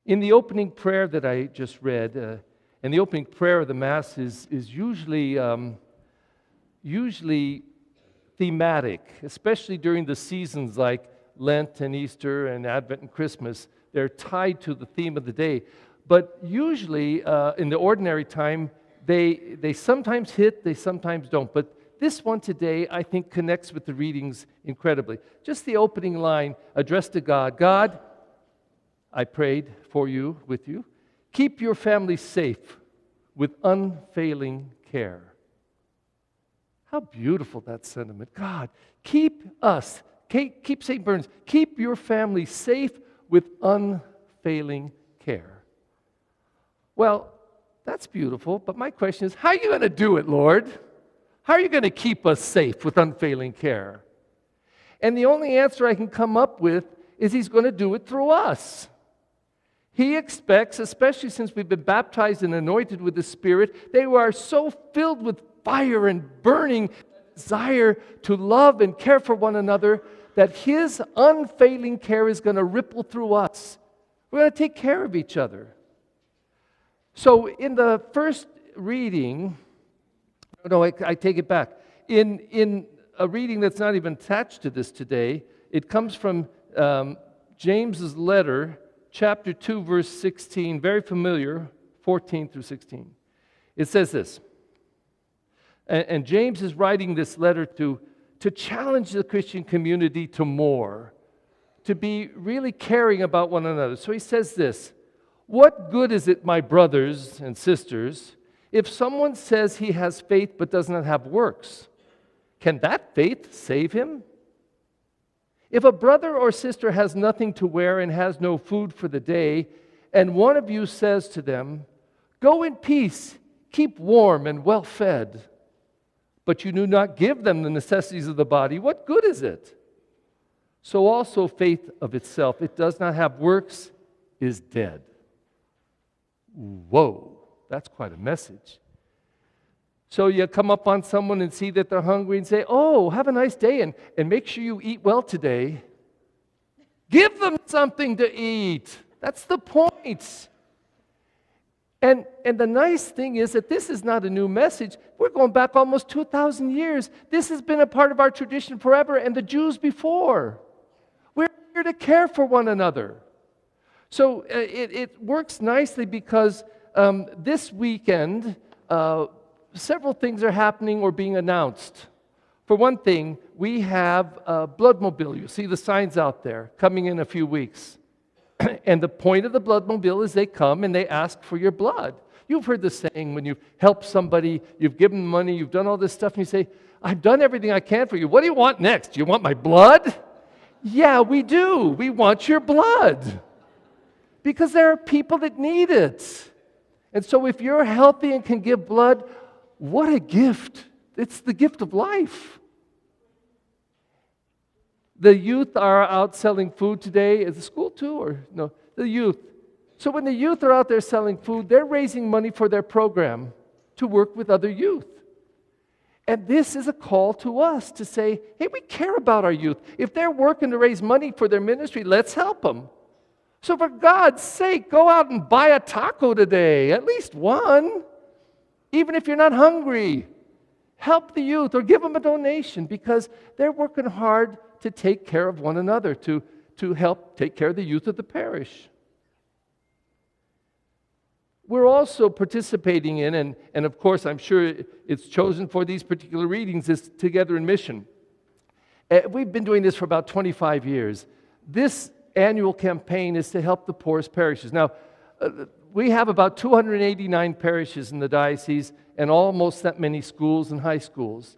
In the opening prayer that I just read, and the opening prayer of the Mass is usually thematic, especially during the seasons like Lent and Easter and Advent and Christmas. They're tied to the theme of the day. But usually, in the ordinary time, they sometimes hit, they sometimes don't. But this one today, I think, connects with the readings incredibly. Just the opening line addressed to God. God, I prayed for you, with you. Keep your family safe with unfailing care. How beautiful that sentiment. God, keep us, keep St. Burns, keep your family safe with unfailing care. Well, that's beautiful, but my question is, how are you going to do it, Lord? How are you going to keep us safe with unfailing care? And the only answer I can come up with is He's going to do it through us. He expects, especially since we've been baptized and anointed with the Spirit, they are so filled with fire and burning desire to love and care for one another that His unfailing care is going to ripple through us. We're going to take care of each other. So in the first reading, I take it back. In a reading that's not even attached to this today, it comes from James's letter, chapter 2, verse 16, very familiar, 14 through 16. It says this, and James is writing this letter to challenge the Christian community to more, to be really caring about one another. So he says this, what good is it, my brothers and sisters, if someone says he has faith but does not have works? Can that faith save him? If a brother or sister has nothing to wear and has no food for the day, and one of you says to them, go in peace, keep warm and well fed, but you do not give them the necessities of the body, what good is it? So also faith of itself, it does not have works, is dead. Whoa, that's quite a message. So you come up on someone and see that they're hungry and say, oh, have a nice day and make sure you eat well today. Give them something to eat. That's the point. And the nice thing is that this is not a new message. We're going back almost 2,000 years. This has been a part of our tradition forever, and the Jews before. We're here to care for one another. So it works nicely because this weekend, several things are happening or being announced. For one thing, we have a bloodmobile. You see the signs out there coming in a few weeks. And the point of the bloodmobile is they come and they ask for your blood. You've heard the saying when you've helped somebody, you've given them money, you've done all this stuff, and you say, I've done everything I can for you. What do you want next? Do you want my blood? Yeah, we do. We want your blood. Because there are people that need it. And so if you're healthy and can give blood, what a gift. It's the gift of life. The youth are out selling food today. Is the school too? Or no? The youth. So when the youth are out there selling food, they're raising money for their program to work with other youth. And this is a call to us to say, hey, we care about our youth. If they're working to raise money for their ministry, let's help them. So for God's sake, go out and buy a taco today, at least one. Even if you're not hungry, help the youth or give them a donation because they're working hard to take care of one another, to help take care of the youth of the parish. We're also participating in, and of course I'm sure it's chosen for these particular readings, is Together in Mission. We've been doing this for about 25 years. This annual campaign is to help the poorest parishes. Now, we have about 289 parishes in the diocese and almost that many schools and high schools.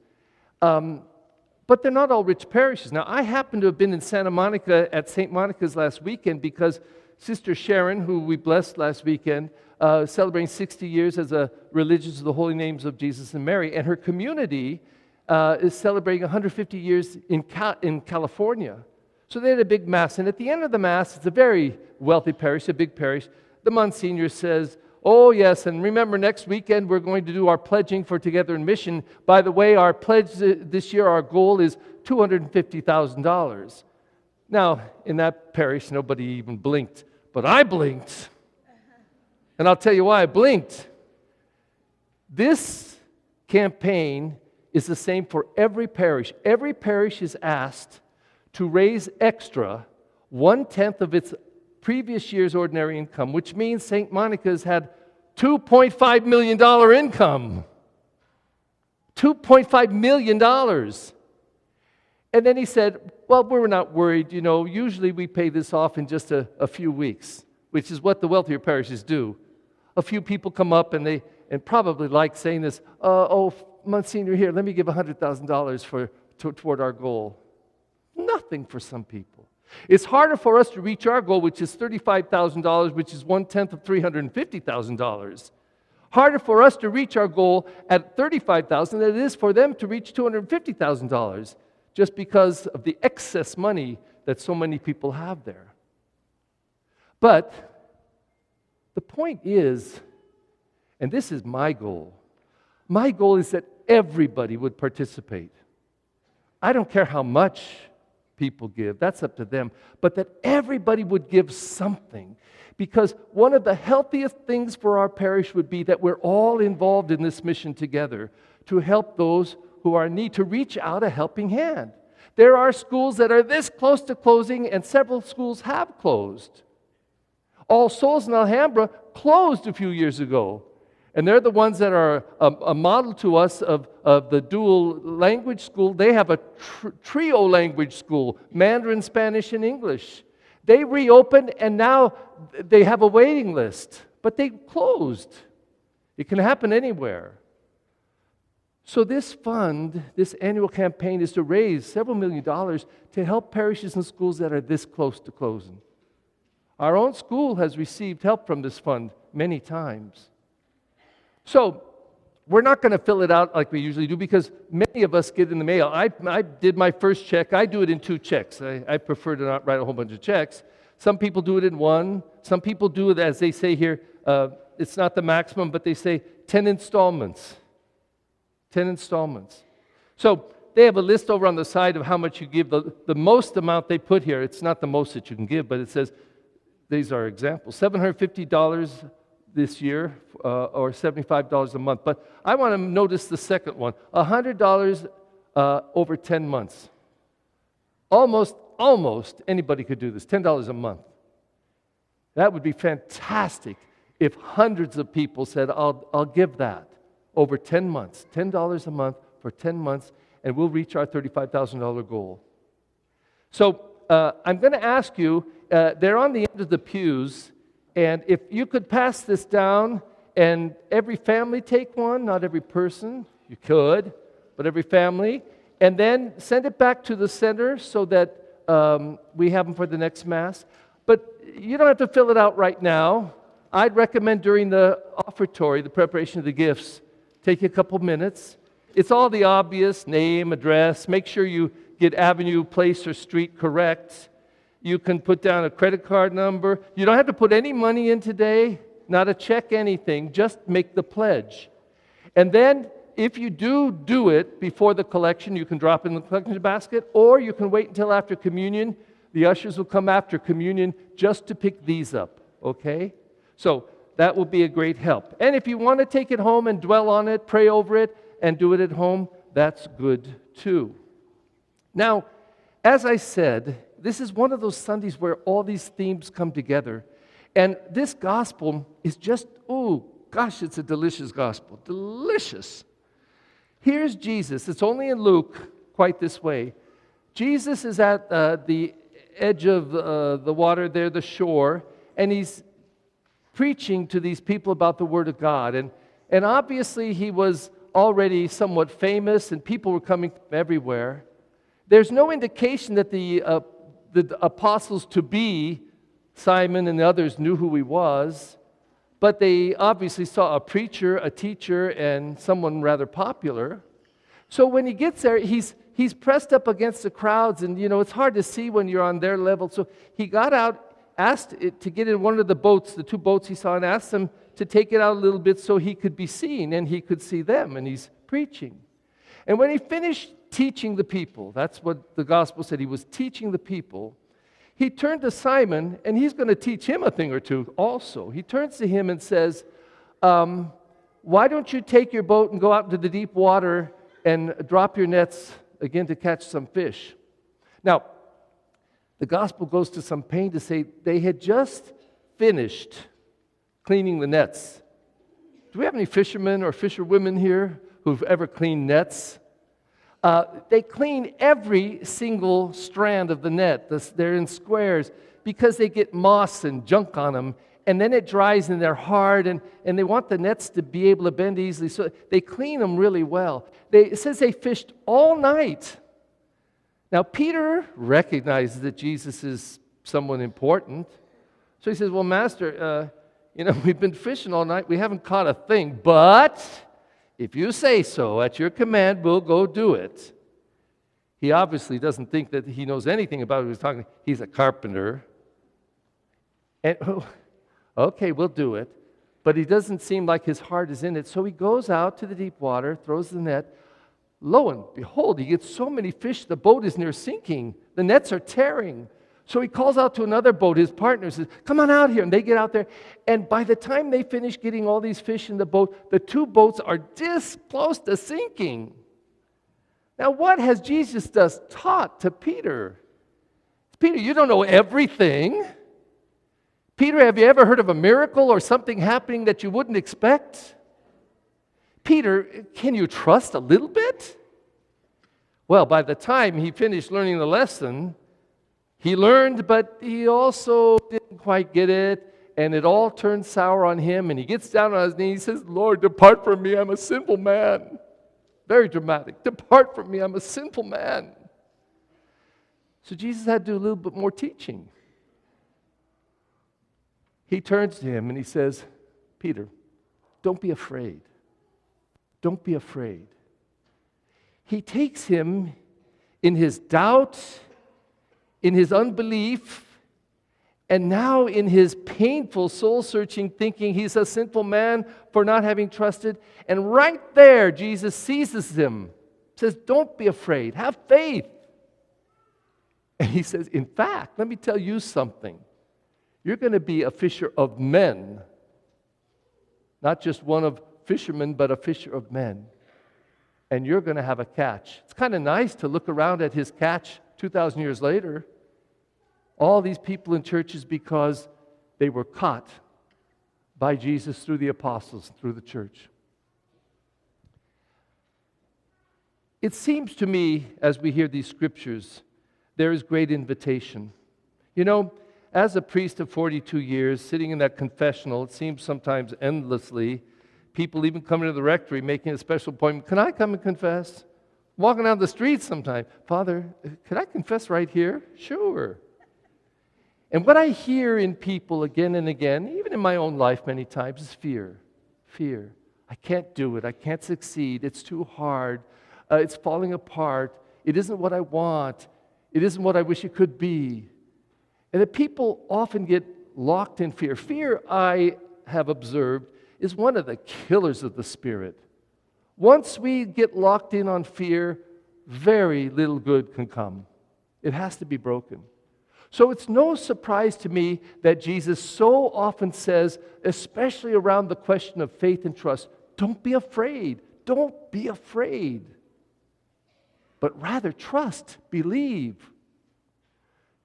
But they're not all rich parishes. Now, I happen to have been in Santa Monica at St. Monica's last weekend because Sister Sharon, who we blessed last weekend, celebrating 60 years as a religious of the holy names of Jesus and Mary, and her community is celebrating 150 years in California. So they had a big Mass, and at the end of the Mass, it's a very wealthy parish, a big parish, the Monsignor says, oh yes, and remember next weekend we're going to do our pledging for Together in Mission. By the way, our pledge this year, our goal is $250,000. Now, in that parish, nobody even blinked, but I blinked. And I'll tell you why I blinked. This campaign is the same for every parish. Every parish is asked to raise extra 1/10 of its previous year's ordinary income, which means St. Monica's had $2.5 million income. $2.5 million. And then he said, well, we're not worried. Usually we pay this off in just a few weeks, which is what the wealthier parishes do. A few people come up and probably like saying this, Monsignor, here, let me give $100,000 toward our goal. Nothing for some people. It's harder for us to reach our goal, which is $35,000, which is 1/10 of $350,000. Harder for us to reach our goal at $35,000 than it is for them to reach $250,000, just because of the excess money that so many people have there. But the point is, and this is my goal is that everybody would participate. I don't care how much people give, that's up to them, but that everybody would give something. Because one of the healthiest things for our parish would be that we're all involved in this mission together to help those who are in need, to reach out a helping hand. There are schools that are this close to closing, and several schools have closed. All Souls in Alhambra closed a few years ago. And they're the ones that are a model to us of the dual language school. They have a trio language school, Mandarin, Spanish, and English. They reopened, and now they have a waiting list, but they closed. It can happen anywhere. So this fund, this annual campaign, is to raise several $million to help parishes and schools that are this close to closing. Our own school has received help from this fund many times. So we're not going to fill it out like we usually do, because many of us get in the mail. I did my first check. I do it in 2 checks. I prefer to not write a whole bunch of checks. Some people do it in 1. Some people do it, as they say here, it's not the maximum, but they say 10 installments. 10 installments. So they have a list over on the side of how much you give. The most amount they put here, it's not the most that you can give, but it says, these are examples, $750 this year, or $75 a month. But I want to notice the second one, $100 over 10 months. Almost anybody could do this, $10 a month. That would be fantastic if hundreds of people said, I'll give that over 10 months, $10 a month for 10 months, and we'll reach our $35,000 goal. So I'm going to ask you, they're on the end of the pews, and if you could pass this down, and every family take one, not every person, you could, but every family, and then send it back to the center so that we have them for the next Mass. But you don't have to fill it out right now. I'd recommend during the offertory, the preparation of the gifts, take a couple minutes. It's all the obvious, name, address. Make sure you get avenue, place, or street correct. You can put down a credit card number. You don't have to put any money in today, not a check, anything. Just make the pledge. And then, if you do it before the collection, you can drop it in the collection basket, or you can wait until after communion. The ushers will come after communion just to pick these up, okay? So that will be a great help. And if you want to take it home and dwell on it, pray over it, and do it at home, that's good too. Now, as I said, this is one of those Sundays where all these themes come together. And this gospel is just, it's a delicious gospel. Delicious. Here's Jesus. It's only in Luke quite this way. Jesus is at the edge of the water there, the shore, and he's preaching to these people about the Word of God. And obviously he was already somewhat famous, and people were coming from everywhere. There's no indication that the apostles to be, Simon and the others, knew who he was, but they obviously saw a preacher, a teacher, and someone rather popular. So when he gets there, he's pressed up against the crowds, and it's hard to see when you're on their level. So he got out, asked to get in one of the boats, the 2 boats he saw, and asked them to take it out a little bit so he could be seen and he could see them, and he's preaching. And when he finished teaching the people, that's what the gospel said, he was teaching the people, he turned to Simon, and he's going to teach him a thing or two also. He turns to him and says, why don't you take your boat and go out into the deep water and drop your nets again to catch some fish? Now, the gospel goes to some pain to say they had just finished cleaning the nets. Do we have any fishermen or fisherwomen here who've ever cleaned nets? They clean every single strand of the net. They're in squares because they get moss and junk on them, and then it dries and they're hard, and they want the nets to be able to bend easily, so they clean them really well. It says they fished all night. Now, Peter recognizes that Jesus is someone important, so he says, well, Master, we've been fishing all night. We haven't caught a thing, but if you say so, at your command, we'll go do it. He obviously doesn't think that he knows anything about what he's talking about. He's a carpenter. And, okay, we'll do it. But he doesn't seem like his heart is in it. So he goes out to the deep water, throws the net. Lo and behold, he gets so many fish, the boat is near sinking. The nets are tearing. So he calls out to another boat, his partner says, come on out here. And they get out there. And by the time they finish getting all these fish in the boat, the two boats are this close to sinking. Now, what has Jesus just taught to Peter? Peter, you don't know everything. Peter, have you ever heard of a miracle or something happening that you wouldn't expect? Peter, can you trust a little bit? Well, by the time he finished learning the lesson, he learned, but he also didn't quite get it, and it all turned sour on him, and he gets down on his knees and says, Lord, depart from me, I'm a sinful man. Very dramatic. Depart from me, I'm a sinful man. So Jesus had to do a little bit more teaching. He turns to him and he says, Peter, don't be afraid. Don't be afraid. He takes him in his doubt, in his unbelief, and now in his painful soul-searching thinking, he's a sinful man for not having trusted. And right there, Jesus seizes him, says, don't be afraid, have faith. And he says, in fact, let me tell you something. You're going to be a fisher of men. Not just one of fishermen, but a fisher of men. And you're going to have a catch. It's kind of nice to look around at his catch 2,000 years later. All these people in churches because they were caught by Jesus through the apostles, through the church. It seems to me, as we hear these scriptures, there is great invitation. You know, as a priest of 42 years, sitting in that confessional, it seems sometimes endlessly, people even coming to the rectory, making a special appointment. Can I come and confess? Walking down the street sometime. Father, can I confess right here? Sure. And what I hear in people again and again, even in my own life many times, is fear. Fear. I can't do it. I can't succeed. It's too hard. It's falling apart. It isn't what I want. It isn't what I wish it could be. And that people often get locked in fear. Fear, I have observed, is one of the killers of the spirit. Once we get locked in on fear, very little good can come. It has to be broken. So it's no surprise to me that Jesus so often says, especially around the question of faith and trust, don't be afraid. Don't be afraid. But rather trust, believe.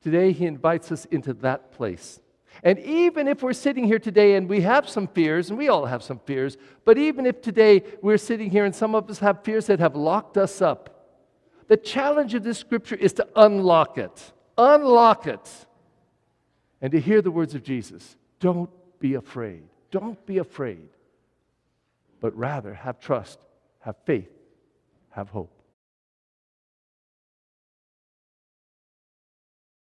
Today he invites us into that place. And even if we're sitting here today and we have some fears, and we all have some fears, but even if today we're sitting here and some of us have fears that have locked us up, the challenge of this scripture is to unlock it. Unlock it. And to hear the words of Jesus. Don't be afraid. Don't be afraid. But rather have trust, have faith, have hope.